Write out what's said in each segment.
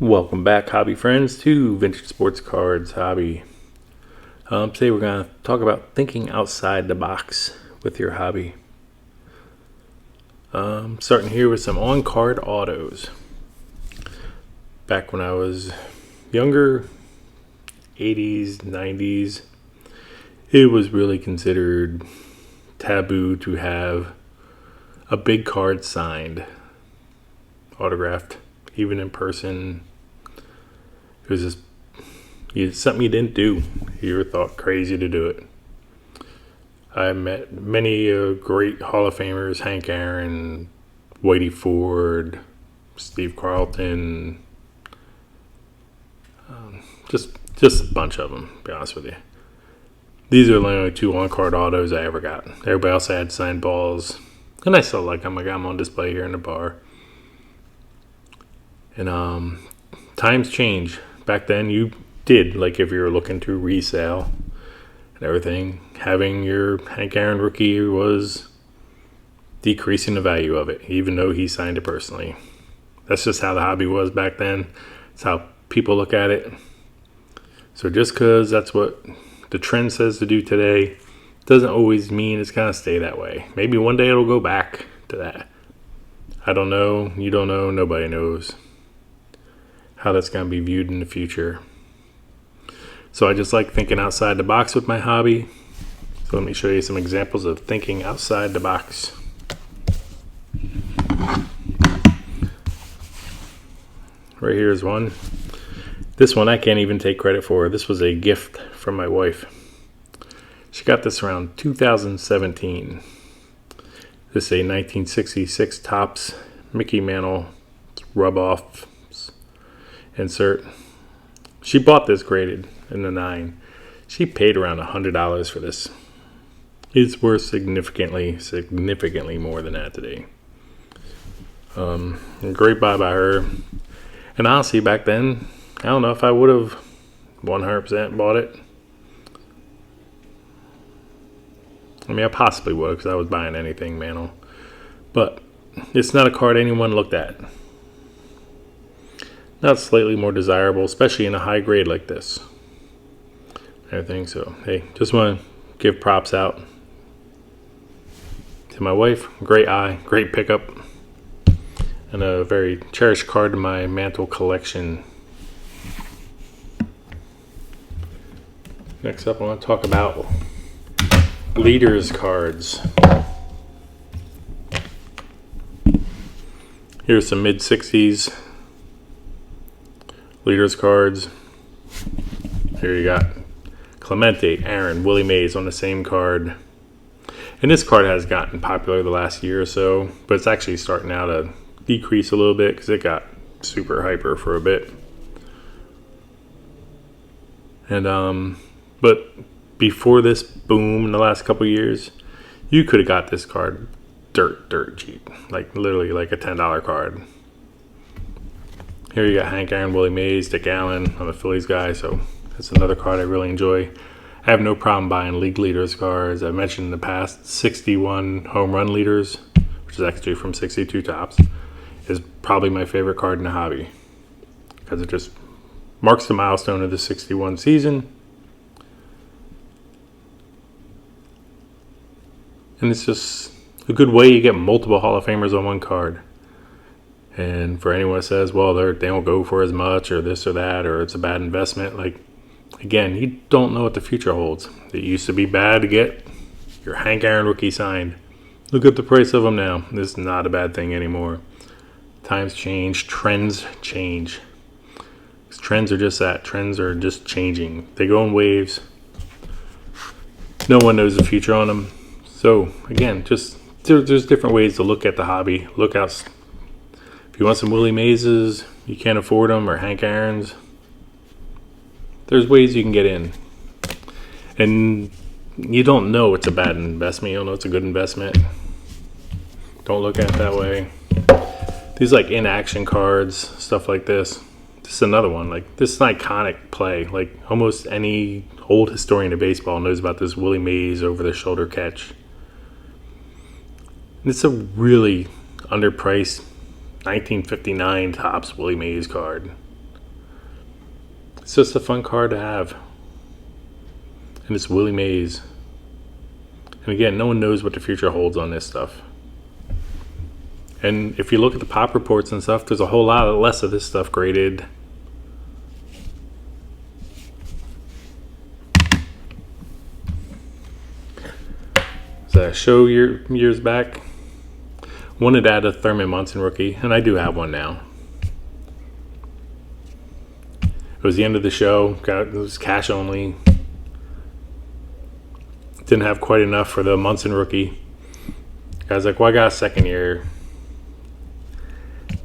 Welcome back, hobby friends, to Vintage Sports Cards Hobby. Today we're going to talk about thinking outside the box with your hobby. Starting here with some on-card autos. Back when I was younger, 80s, 90s, it was really considered taboo to have a big card signed, autographed, even in person. It was just something you didn't do. You were thought crazy to do it. I met many great Hall of Famers: Hank Aaron, Whitey Ford, Steve Carlton, just a bunch of them, to be honest with you. These are the only two on-card autos I ever got. Everybody else had signed balls, and I still like them. I got them on display here in the bar. And times change. Back then, you did, like if you were looking to resell and everything, having your Hank Aaron rookie was decreasing the value of it, even though he signed it personally. That's just how the hobby was back then. It's how people look at it. So just because that's what the trend says to do today doesn't always mean it's going to stay that way. Maybe one day it'll go back to that. I don't know. You don't know. Nobody knows how that's going to be viewed in the future. So I just like thinking outside the box with my hobby. So let me show you some examples of thinking outside the box. Right here is one. This one I can't even take credit for. This was a gift from my wife. She got this around 2017. This is a 1966 Topps Mickey Mantle rub-off insert. She bought this graded in the 9. She paid around $100 for this. It's worth significantly more than that today. A great buy by her. And honestly, back then, I don't know if I would have 100% bought it. I mean, I possibly would, because I was buying anything Mantle. But it's not a card anyone looked at. Not slightly more desirable, especially in a high grade like this. Everything. So, hey, just want to give props out to my wife. Great eye, great pickup, and a very cherished card in my Mantle collection. Next up, I want to talk about leaders cards. Here's some mid-60s leaders cards. Here you got Clemente, Aaron, Willie Mays on the same card. And this card has gotten popular the last year or so, but it's actually starting now to decrease a little bit because it got super hyper for a bit. And but before this boom in the last couple years, you could have got this card dirt cheap, like literally like a $10 card. Here you got Hank Aaron, Willie Mays, Dick Allen. I'm a Phillies guy, so that's another card I really enjoy. I have no problem buying league leaders cards. I mentioned in the past, 61 home run leaders, which is actually from 62 Topps, is probably my favorite card in the hobby because it just marks the milestone of the 61 season. And it's just a good way you get multiple Hall of Famers on one card. And for anyone that says, well, they don't go for as much or this or that, or it's a bad investment, like, again, you don't know what the future holds. It used to be bad to get your Hank Aaron rookie signed. Look at the price of them now. This is not a bad thing anymore. Times change. Trends change. Trends are just that. Trends are just changing. They go in waves. No one knows the future on them. So, again, just there's different ways to look at the hobby. Look out. If you want some Willie Mayses, you can't afford them, or Hank Aaron's, there's ways you can get in. And you don't know it's a bad investment. You don't know it's a good investment. Don't look at it that way. These like in-action cards, stuff like this. This is another one. Like, this is an iconic play. Like, almost any old historian of baseball knows about this Willie Mays over-the-shoulder catch. It's a really underpriced 1959 Topps Willie Mays card. It's just a fun card to have. And it's Willie Mays. And again, no one knows what the future holds on this stuff. And if you look at the pop reports and stuff, there's a whole lot less of this stuff graded. So I show years back, wanted to add a Thurman Munson rookie, and I do have one now. It was the end of the show. It was cash only. Didn't have quite enough for the Munson rookie. I was like, well, I got a second year. I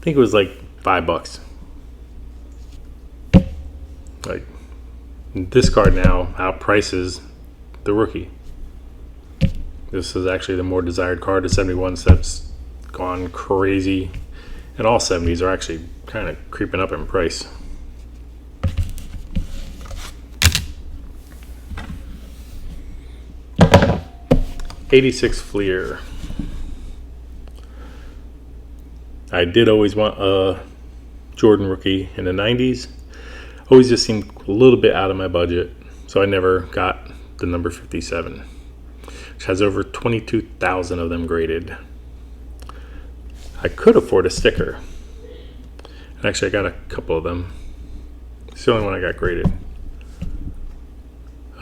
think it was like $5. Like, this card now outprices the rookie. This is actually the more desired card. The 71 steps gone crazy. And all 70s are actually kind of creeping up in price. '86 Fleer. I did always want a Jordan rookie in the 90s. Always just seemed a little bit out of my budget, so I never got the number 57, which has over 22,000 of them graded. I could afford a sticker, and actually I got a couple of them. It's the only one I got graded.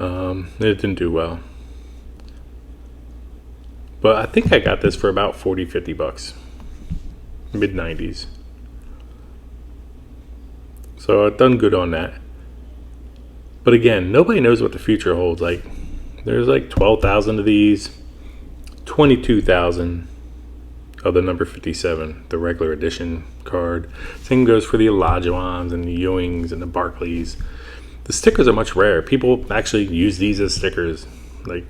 It didn't do well. But I think I got this for about $40-50. Mid-90s. So I've done good on that. But again, nobody knows what the future holds. Like, there's like 12,000 of these, 22,000 of the number 57, the regular edition card. Same goes for the Olajuwons and the Ewings and the Barkleys. The stickers are much rarer. People actually use these as stickers. Like,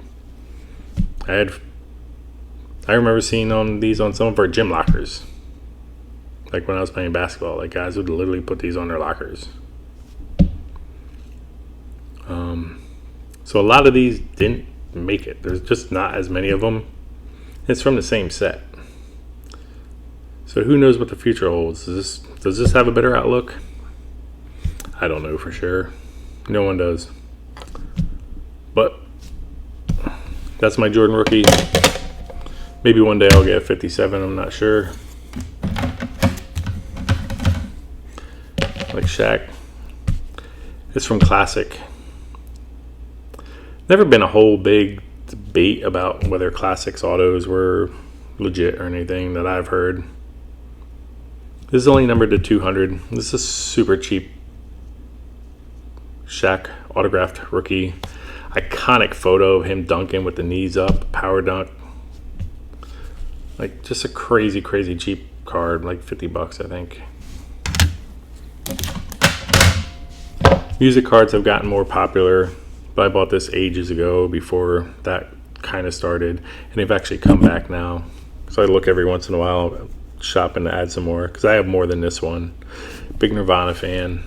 I remember seeing these on some of our gym lockers. Like when I was playing basketball, like guys would literally put these on their lockers. So a lot of these didn't make it. There's just not as many of them. It's from the same set. So who knows what the future holds? Does this have a better outlook? I don't know for sure. No one does. But that's my Jordan rookie. Maybe one day I'll get a 57, I'm not sure. Like Shaq. It's from Classic. Never been a whole big debate about whether Classics autos were legit or anything that I've heard. This is only numbered to 200. This is super cheap. Shaq autographed rookie. Iconic photo of him dunking with the knees up, power dunk. Like, just a crazy, crazy cheap card, like $50, I think. Music cards have gotten more popular, but I bought this ages ago before that kind of started, and they've actually come back now. So I look every once in a while, shopping to add some more, because I have more than this one. Big Nirvana fan.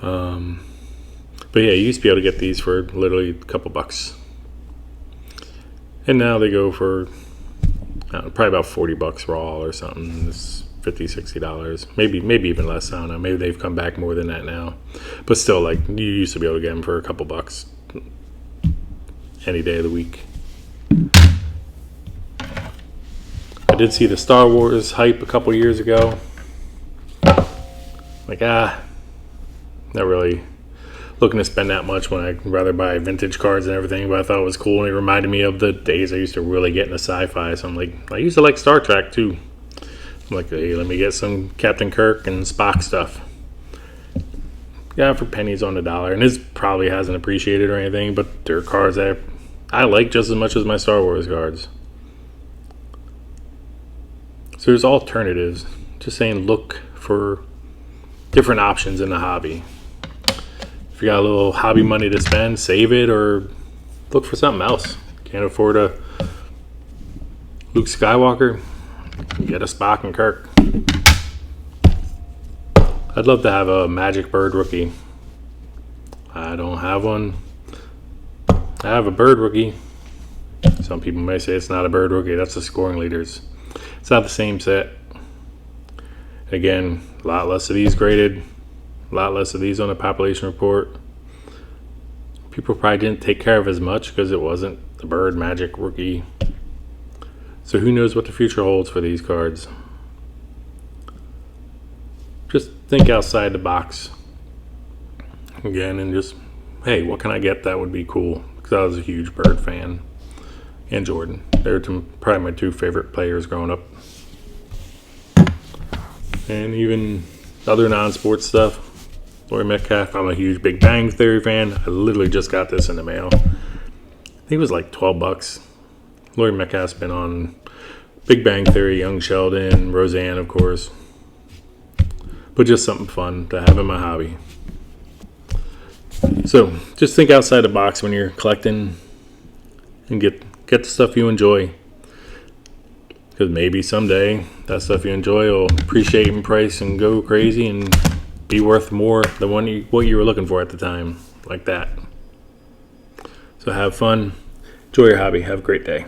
But yeah, you used to be able to get these for literally a couple bucks. And now they go for probably about $40 raw or something. It's $50-$60, maybe even less. I don't know. Maybe they've come back more than that now. But still, like, you used to be able to get them for a couple bucks any day of the week. I did see the Star Wars hype a couple years ago. Like, not really looking to spend that much when I'd rather buy vintage cards and everything, but I thought it was cool, and it reminded me of the days I used to really get into sci-fi. So I'm like, I used to like Star Trek too. I'm like, hey, let me get some Captain Kirk and Spock stuff. Yeah, for pennies on the dollar. And this probably hasn't appreciated or anything, but they're cards that I like just as much as my Star Wars cards. So there's alternatives. Just saying, look for different options in the hobby. If you got a little hobby money to spend, save it or look for something else. Can't afford a Luke Skywalker? Get a Spock and Kirk. I'd love to have a Magic Bird rookie. I don't have one. I have a Bird rookie. Some people may say it's not a Bird rookie. That's the scoring leaders. It's not the same set. Again, a lot less of these graded. A lot less of these on the population report. People probably didn't take care of as much because it wasn't the Bird Magic rookie. So who knows what the future holds for these cards. Just think outside the box again and just, hey, what can I get that would be cool? Because I was a huge Bird fan. And Jordan. They were probably my two favorite players growing up. And even other non-sports stuff. Laurie Metcalf, I'm a huge Big Bang Theory fan. I literally just got this in the mail. I think it was like $12. Laurie Metcalf's been on Big Bang Theory, Young Sheldon, Roseanne, of course. But just something fun to have in my hobby. So just think outside the box when you're collecting and get the stuff you enjoy. Because maybe someday that stuff you enjoy will appreciate in price and go crazy and be worth more than what you were looking for at the time. Like that. So have fun. Enjoy your hobby. Have a great day.